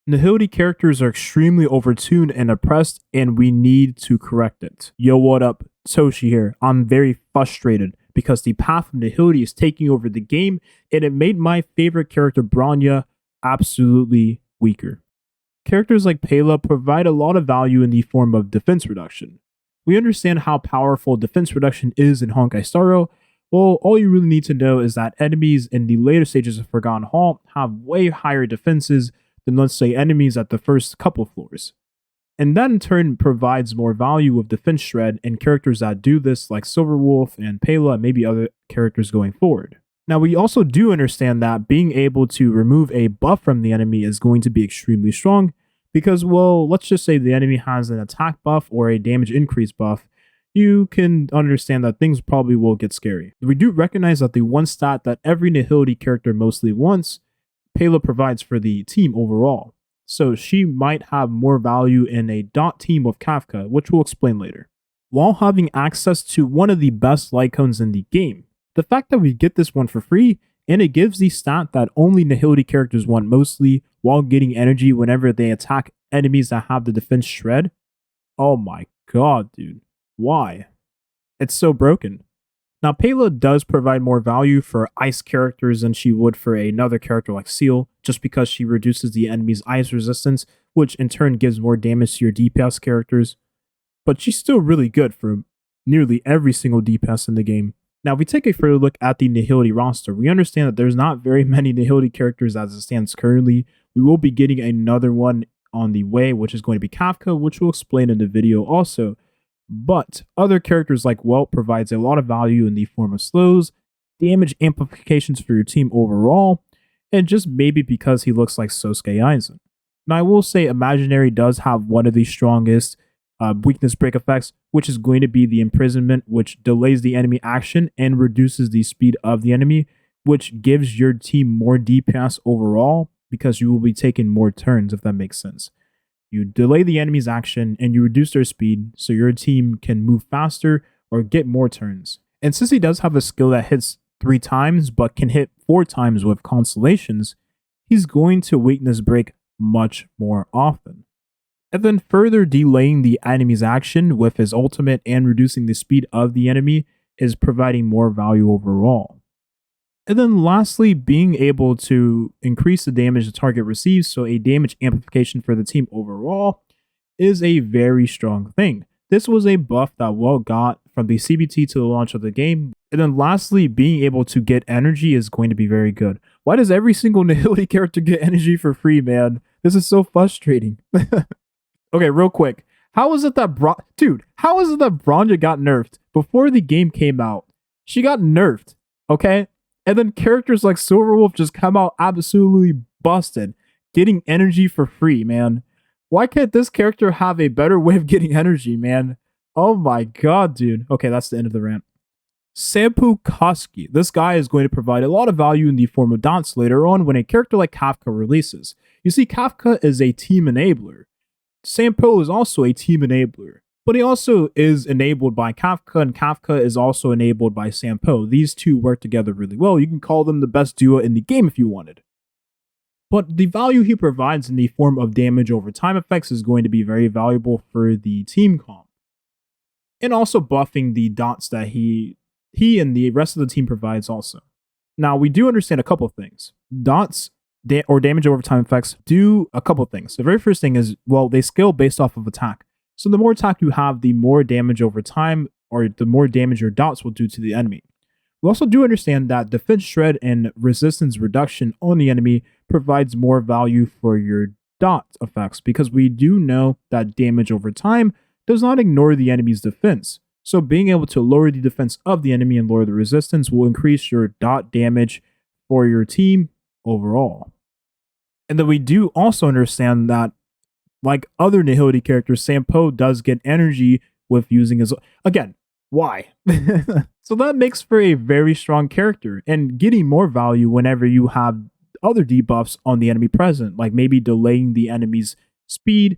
Nihility characters are extremely overtuned and oppressed, and we need to correct it. Yo, what up? Toshi here. I'm very frustrated because the path of Nihility is taking over the game, and it made my favorite character, Bronya, absolutely weaker. Characters like Pela provide a lot of value in the form of defense reduction. We understand how powerful defense reduction is in Honkai Star Rail. Well, all you really need to know is that enemies in the later stages of Forgotten Hall have way higher defenses than, let's say, enemies at the first couple floors. And that in turn provides more value of defense shred in characters that do this, like Silverwolf and Pela and maybe other characters going forward. Now, we also do understand that being able to remove a buff from the enemy is going to be extremely strong because, well, let's just say the enemy has an attack buff or a damage increase buff. You can understand that things probably will get scary. We do recognize that the one stat that every Nihility character mostly wants, Pela provides for the team overall. So she might have more value in a dot team with Kafka, which we'll explain later. While having access to one of the best light cones in the game, the fact that we get this one for free, and it gives the stat that only Nihility characters want mostly while getting energy whenever they attack enemies that have the defense shred. Oh my god, dude. Why? It's so broken. Now, Pela does provide more value for ice characters than she would for another character like Seal, just because she reduces the enemy's ice resistance, which in turn gives more damage to your DPS characters. But she's still really good for nearly every single DPS in the game. Now, if we take a further look at the Nihility roster, we understand that there's not very many Nihility characters as it stands currently. We will be getting another one on the way, which is going to be Kafka, which we'll explain in the video also. But other characters like Welt provides a lot of value in the form of slows, damage amplifications for your team overall, and just maybe because he looks like Sosuke Aizen. Now, I will say Imaginary does have one of the strongest weakness break effects, which is going to be the imprisonment, which delays the enemy action and reduces the speed of the enemy, which gives your team more DPS overall because you will be taking more turns, if that makes sense. You delay the enemy's action and you reduce their speed so your team can move faster or get more turns. And since he does have a skill that hits 3 times but can hit 4 times with constellations, he's going to weakness break much more often. And then further delaying the enemy's action with his ultimate and reducing the speed of the enemy is providing more value overall. And then lastly, being able to increase the damage the target receives, so a damage amplification for the team overall, is a very strong thing. This was a buff that Welt got from the CBT to the launch of the game. And then lastly, being able to get energy is going to be very good. Why does every single Nihility character get energy for free, man? This is so frustrating. Okay, real quick. How is it that how is it that Bronya got nerfed before the game came out? She got nerfed, okay? And then characters like Silverwolf just come out absolutely busted, getting energy for free, man. Why can't this character have a better way of getting energy, man? Oh my god, dude. Okay, that's the end of the rant. Sampu Koski. This guy is going to provide a lot of value in the form of dots later on when a character like Kafka releases. You see, Kafka is a team enabler. Sampo is also a team enabler, but he also is enabled by Kafka, and Kafka is also enabled by Sampo. These two work together really well. You can call them the best duo in the game if you wanted. But the value he provides in the form of damage over time effects is going to be very valuable for the team comp. And also buffing the dots that he and the rest of the team provides also. Now, we do understand a couple of things. Dots or damage over time effects do a couple of things. The very first thing is, well, they scale based off of attack. So the more attack you have, the more damage over time, or the more damage your dots will do to the enemy. We also do understand that defense shred and resistance reduction on the enemy provides more value for your dot effects, because we do know that damage over time does not ignore the enemy's defense. So being able to lower the defense of the enemy and lower the resistance will increase your dot damage for your team overall. And then we do also understand that, like other Nihility characters, Sampo does get energy with using his... Again, why? So that makes for a very strong character, and getting more value whenever you have other debuffs on the enemy present, like maybe delaying the enemy's speed,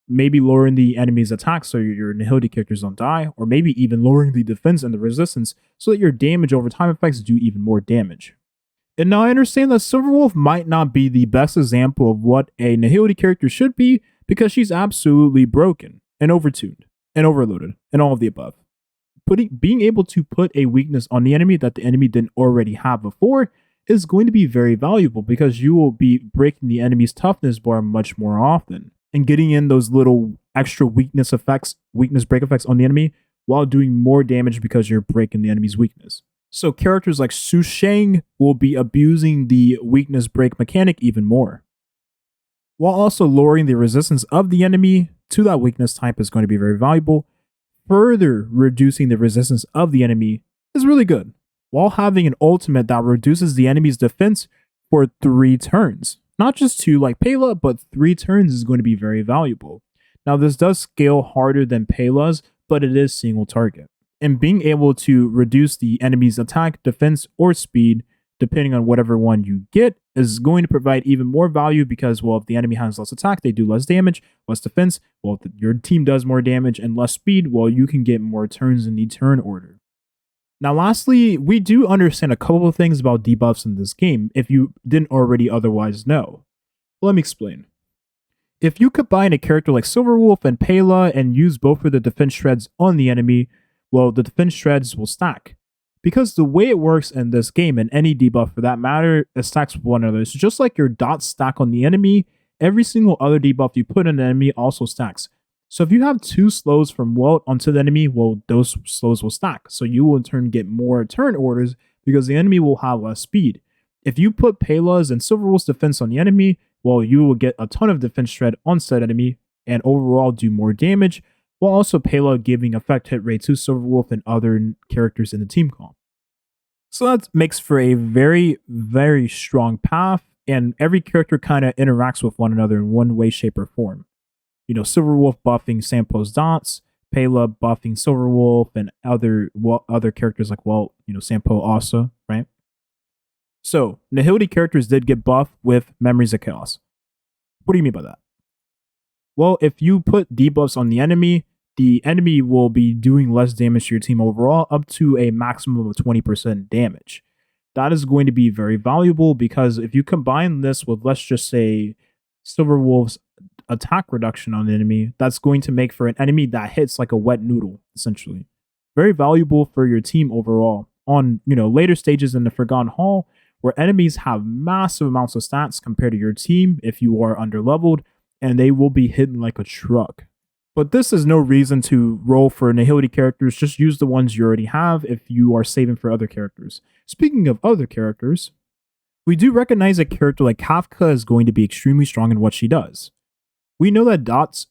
maybe lowering the enemy's attack so your Nihility characters don't die, or maybe even lowering the defense and the resistance so that your damage over time effects do even more damage. And now I understand that Silverwolf might not be the best example of what a Nihility character should be because she's absolutely broken and overtuned and overloaded and all of the above. Being able to put a weakness on the enemy that the enemy didn't already have before is going to be very valuable because you will be breaking the enemy's toughness bar much more often and getting in those little extra weakness break effects on the enemy while doing more damage because you're breaking the enemy's weakness. So characters like Su Shang will be abusing the weakness break mechanic even more, while also lowering the resistance of the enemy to that weakness type is going to be very valuable. Further reducing the resistance of the enemy is really good, while having an ultimate that reduces the enemy's defense for 3 turns. Not just 2 like Pela, but 3 turns is going to be very valuable. Now this does scale harder than Pela's, but it is single target. And being able to reduce the enemy's attack, defense, or speed, depending on whatever one you get, is going to provide even more value because, well, if the enemy has less attack, they do less damage, less defense. Well, if your team does more damage and less speed, well, you can get more turns in the turn order. Now, lastly, we do understand a couple of things about debuffs in this game if you didn't already otherwise know. Let me explain. If you combine a character like Silverwolf and Pela and use both of the defense shreds on the enemy, well, the defense shreds will stack. Because the way it works in this game, and any debuff for that matter, it stacks with one another. So just like your dots stack on the enemy, every single other debuff you put on an enemy also stacks. So if you have 2 slows from Welt onto the enemy, well, those slows will stack. So you will in turn get more turn orders because the enemy will have less speed. If you put Pela's and Silverwolf's defense on the enemy, well, you will get a ton of defense shred on said enemy and overall do more damage, while also Pela giving effect hit rate to Silverwolf and other characters in the team comp. So that makes for a very, very strong path, and every character kind of interacts with one another in one way, shape, or form. You know, Silverwolf buffing Sampo's dots, Pela buffing Silverwolf, and other characters like, well, you know, Sampo also, right? So, Nihility characters did get buffed with Memories of Chaos. What do you mean by that? Well, if you put debuffs on the enemy will be doing less damage to your team overall, up to a maximum of 20% damage. That is going to be very valuable because if you combine this with, let's just say, Silverwolf's attack reduction on the enemy, that's going to make for an enemy that hits like a wet noodle, essentially. Very valuable for your team overall. On, you know, later stages in the Forgotten Hall, where enemies have massive amounts of stats compared to your team if you are underleveled, and they will be hitting like a truck. But this is no reason to roll for Nihility characters, just use the ones you already have if you are saving for other characters. Speaking of other characters, we do recognize a character like Kafka is going to be extremely strong in what she does. We know that dots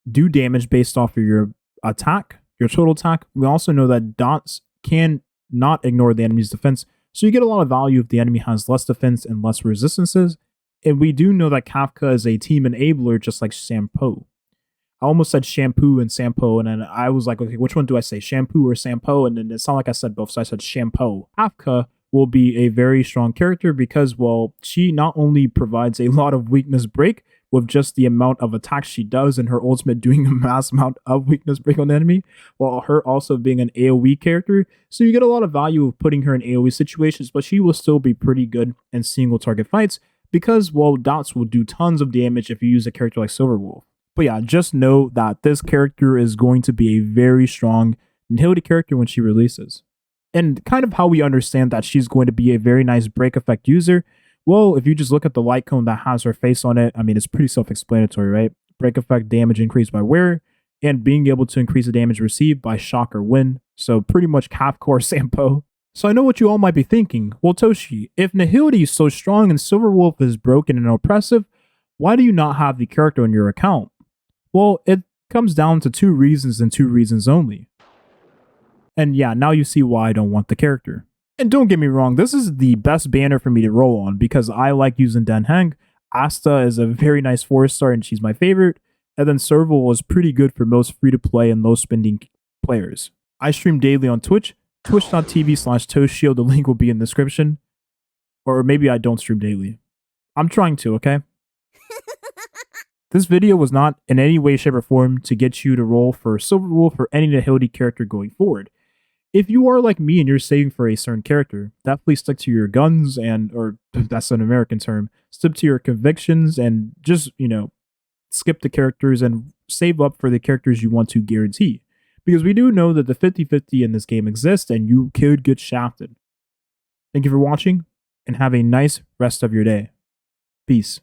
do damage based off of your attack, your total attack. We also know that dots can not ignore the enemy's defense, so you get a lot of value if the enemy has less defense and less resistances. And we do know that Kafka is a team enabler just like Sampo. I almost said shampoo and Sampo, and then I was like, okay, which one do I say, shampoo or Sampo? And then it sounded like I said both, so I said Shampoo. Kafka will be a very strong character because, well, she not only provides a lot of weakness break with just the amount of attacks she does and her ultimate doing a mass amount of weakness break on the enemy, while her also being an AoE character. So you get a lot of value of putting her in AoE situations, but she will still be pretty good in single target fights because, well, dots will do tons of damage if you use a character like Silverwolf. But yeah, just know that this character is going to be a very strong Nihility character when she releases. And kind of how we understand that she's going to be a very nice break effect user, well, if you just look at the light cone that has her face on it, I mean, it's pretty self-explanatory, right? Break effect damage increased by wear, and being able to increase the damage received by shock or wind. So pretty much Kafka or Sampo. So I know what you all might be thinking. Well, Toshi, if Nihility is so strong and Silverwolf is broken and oppressive, why do you not have the character on your account? Well, it comes down to 2 reasons and 2 reasons only. And yeah, now you see why I don't want the character. And don't get me wrong, this is the best banner for me to roll on because I like using Den Heng. Asta is a very nice 4-star and she's my favorite. And then Serval is pretty good for most free-to-play and low-spending players. I stream daily on Twitch, twitch.tv/Toshio. The link will be in the description. Or maybe I don't stream daily. I'm trying to, okay? This video was not in any way, shape, or form to get you to roll for Silverwolf or any Nihility character going forward. If you are like me and you're saving for a certain character, definitely stick to your guns and, or that's an American term, stick to your convictions and just, skip the characters and save up for the characters you want to guarantee. Because we do know that the 50-50 in this game exists and you could get shafted. Thank you for watching and have a nice rest of your day. Peace.